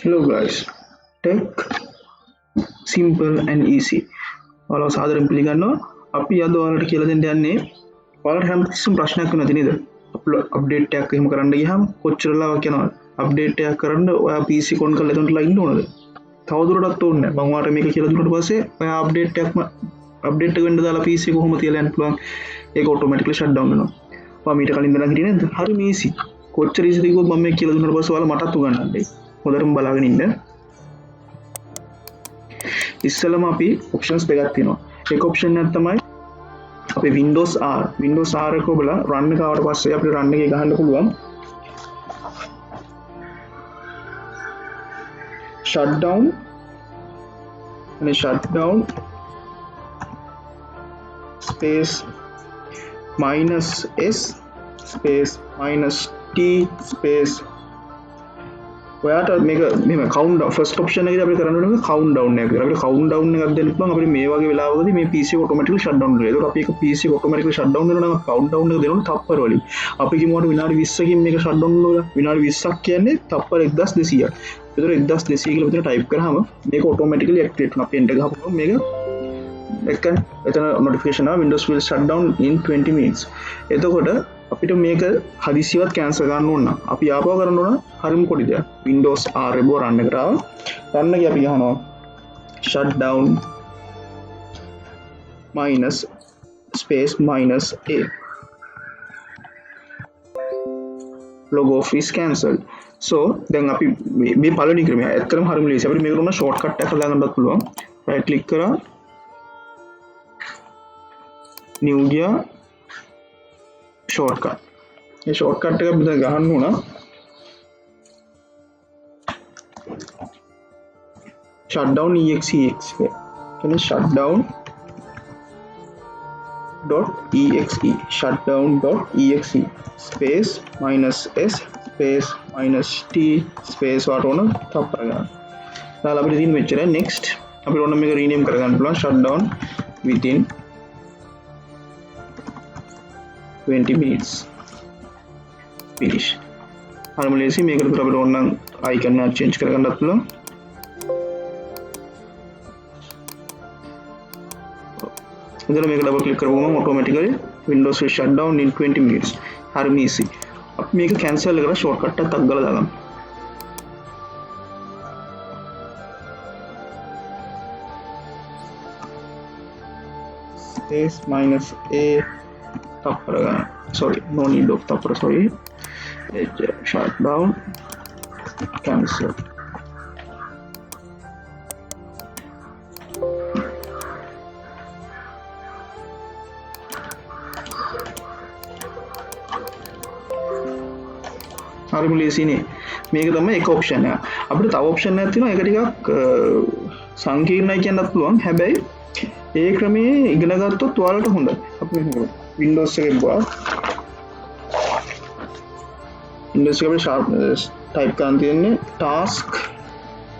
Hello guys, tech simple and easy. ඔයාලව සාදරයෙන් පිළිගන්නවා. අපි අද ඔයාලට කියලා දෙන්න යන්නේ ඔයාලට හැමතිස්සෙම ප්‍රශ්නයක් වෙනවා නේද? අප්ඩේට් එකක් එහෙම කරන්න ගියාම කොච්චර ලාවක් යනවද? අප්ඩේට් එකක් කරන්න ඔයා PC කොන් කරලා එතනට ඉන්න ඕනද? තවදුරටත් ඕනේ නැහැ. මම ඔයාලට මේක කියලා දුන්නාට පස්සේ ඔයා අප්ඩේට් එක වෙන්න දාලා PC එක කොහොම තියලා යන්න පුළුවන්. ඒක ඔටෝමැටිකලි ෂට් ඩවුන් වෙනවා. ඔයා මීට කලින් ඉඳලා හිටියේ නේද? හරිම easy. කොච්චර easy ද කිව්වොත් මම මේක කියලා දුන්නාට පස්සේ ඔයාලා මටත් උගන්වන්නයි. හොඳටම බලාගෙන ඉන්න. ඉස්සෙල්ලම අපි ඔප්ෂන්ස් දෙකක් තියෙනවා. එක ඔප්ෂන් එකක් තමයි අපි Windows R එක ඔබලා run එක ආවට පස්සේ අපිට run එකේ ගහන්න පුළුවන් shutdown space -s space -t space ඔයාට මේක මෙහෙම count down first option එකේදී අපිට කරන්න ඕනේ count down එකක්. අපිට count down එකක් දෙන්න පුළුවන් අපිට මේ වගේ වෙලාවකදී මේ PC එක automatically shut down වෙනවා. ඒකට අපි එක PC එක automatically shut down වෙනවා නම් count down එක දෙනවා තප්පර වලින්. අපි කිව්වට විනාඩි 20කින් මේක shut down වෙනවා. විනාඩි 20ක් කියන්නේ තප්පර 1200ක්. ඒතර 1200 කියලා මෙතන type කරාම මේක automatically activate වෙනවා. අපි enter ගහපුවම මේක එතන notification ආව Windows will shut down in 20 minutes. එතකොට අපිට මේක හදිසියවත් කැන්සල් කරන්න ඕන නම් අපි ආපහු කරන්න ඕන හරිම පොඩි දෙයක්. Windows R එක රන් එකට ආව. රන් එකේ අපි ගහනවා shutdown -space -a log off is cancelled. so දැන් අපි මේ පළවෙනි ක්‍රමය ඇත්තටම හරිම ලේසි. අපිට මේකට උන shortcut එකක් හදාගන්නත් පුළුවන්. right click කරා new gear shortcut. මේ shortcut එක මෙතන ගහන්න උනා shutdown exe කියන්නේ shutdown.exe space -s space -t space වාට ඕන තප්පර ගන්න. දාලා අපිට තියෙන මෙච්චරයි. next අපිට ඕන මේක rename කරගන්න පුළුවන් shutdown within 20 minutes finish. හරිම ලේසි. මේකට විතර අපිට ඕන නම් icon එක change කරගන්නත් පුළුවන්. ඉතින් මේක double click කරපුවම automatically Windows will shut down in 20 minutes. හරිම easy. අපි මේක cancel කරලා shortcut එකක් ගාලා දාගමු. space -a තප්පර ගන්න. sorry no need of තප්පර sorry. shutdown cancel. හරිම ලේසිනේ. මේක තමයි එක ඔප්ෂන් එක. අපිට තව ඔප්ෂන් එකක් තියෙනවා. ඒක ටිකක් සංකීර්ණයි කියන්නත් පුළුවන්. හැබැයි ඒ ක්‍රමයේ ඉගෙන ගත්තොත් ඔයාලට හොඳයි. අපි මෙහෙම Windows එකේ ගියා. Windows එකේ sharp type කරන් තියෙන්නේ task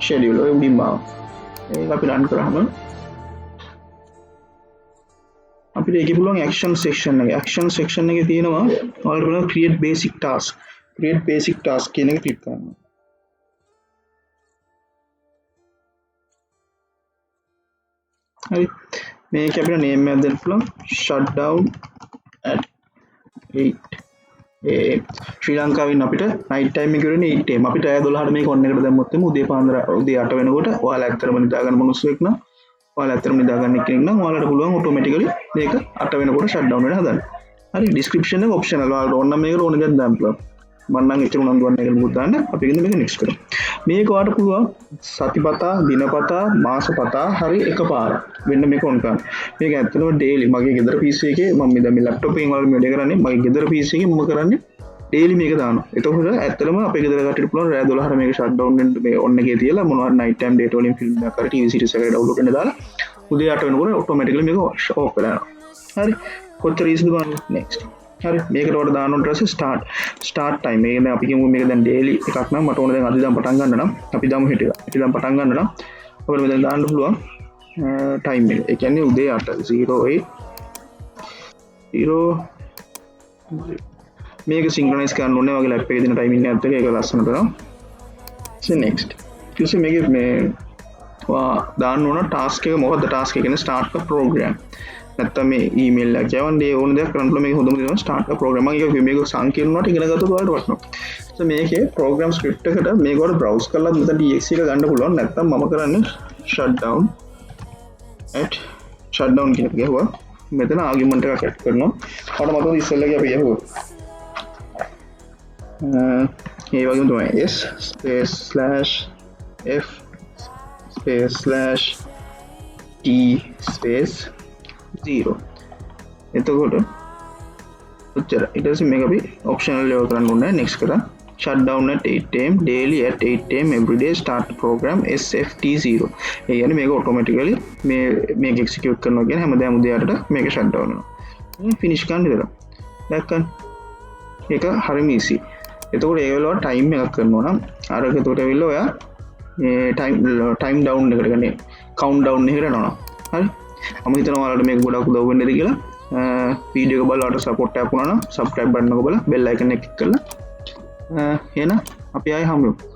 schedule ඔය උඩින්ම ආව. ඒක අපි run කරාම අපිට ඒකේ පුළුවන් action section එක. action section එකේ තියෙනවා ඔයාලට බලන්න create basic task කියන එක ක්ලික් කරන්න. හරි. මේක අපිට name එකක් දෙන්න පුළුවන් shutdown at 8 am. ශ්‍රී ලංකාවෙන් අපිට night time එක කරන්නේ 8 am. අපිට ඇය 12ට මේක on එකට දැම්මොත් එමු උදේ 8 වෙනකොට ඔයාලා ඇත්තටම නිදා ගන්න මිනිස්සෙක් නම් ඔයාලා ඇත්තටම නිදා ගන්න කෙනෙක් නම් ඔයාලට පුළුවන් automatically මේක 8 වෙනකොට shutdown වෙන්න හදන්න. හරි. description එක optional. ඔයාලට ඕන නම් මේකට ඕන දෙයක් දාන්න පුළුවන්. මම නම් එච්චර උනන්දු වෙන්නේ කියලා මුත් දාන්න. අපි ඉතින් මේක next කරමු. මේක ඔයාලට පුළුවන් සතිපතා, දිනපතා, මාසපතා හරි එකපාරක් වෙන්න මේක on කරන්න. මේක ඇත්තටම daily මගේ ගෙදර PC එකේ මම දැන් මේ laptop එකෙන් වල මේ වැඩ කරන්නේ. මගේ ගෙදර PC එකේ මම කරන්නේ daily මේක දානවා. එතකොට ඇත්තටම අපේ ගෙදර කට්ටියට පුළුවන් රෑ 12ට මේක shutdown වෙන්න මේ on එකේ තියලා මොනවද night time data වලින් film එකක් කරලා TV series එකකට download කරන්න දාලා උදේ 8 වෙනකොට automatically මේක off වෙලා යනවා. හරි. කොච්චර easy ද බලන්න. next. හරි. මේකට ඔයාලට දාන්න ඕන ඊට පස්සේ start time. මේක දැන් අපි කියමු මේක දැන් daily එකක් නම් මට ඕන දැන් අද ඉඳන් පටන් ගන්න නම් අපි දාමු හෙට එක. හෙට ඉඳන් පටන් ගන්න නම් අපිට මෙතන දාන්න පුළුවන් time එක. ඒ කියන්නේ උදේ 8 08 මේක සින්ක්‍රොනයිස් කරන්න ඕනේ වගේ ලැප් එකේ දෙන ටයිමින් එකත් එක්ක ඒක ලස්සනට කරනවා. so next කිසි මේ දාන්න ඕන ටාස්ක් එක මොකක්ද ටාස්ක් එක කියන්නේ start a program නැත්තම් මේ ඊමේල් එකක් යවන්න ඕන දෙයක් කරන්න පුළුවන් මේක හොඳම දේ තමයි start a program මම මේක සංකීර්ණ වුණාට ඉගෙන ගත්තොත් ඔයාලට වටනවා so මේකේ program script එකට මේක වල browse කරලා මෙතන exe එක ගන්න පුළුවන් නැත්තම් මම කරන්නේ shutdown කියන එක ගහුවා මෙතන ආගියුමන්ට් එකක් ඇඩ් කරනවා මට මතකද ඉස්සෙල්ලා අපි ගහුවා ඒ වගේම තමයි s space slash f space slash t space 0 එතකොට ඔච්චර ඊට පස්සේ මේක අපි optional level කරන්න ඕනේ next කරා shutdown at 8 am daily at 8 am every day start program sft0 ඒ කියන්නේ මේක automatically මේක execute කරනවා කියන්නේ හැමදාම උදේට මේක shutdown වෙනවා finish කරන්න ඉතලා දැක්කන් ඒක හරිම easy එතකොට ඒ වෙලාවට time එකක් කරනවා නම් අර එතකොට ඇවිල්ලා ඔයා මේ time down එකට ගන්නේ count down එකට යනවා හරි මම හිතනවා ඔයාලට මේක ගොඩක් උදව් වෙන්නද කියලා වීඩියෝ එක බලලා සපෝට් එකක් වුණා නම් subscribe button එක බලලා bell icon එක click කරලා එහෙනම් අපි ආයෙ හම්බෙමු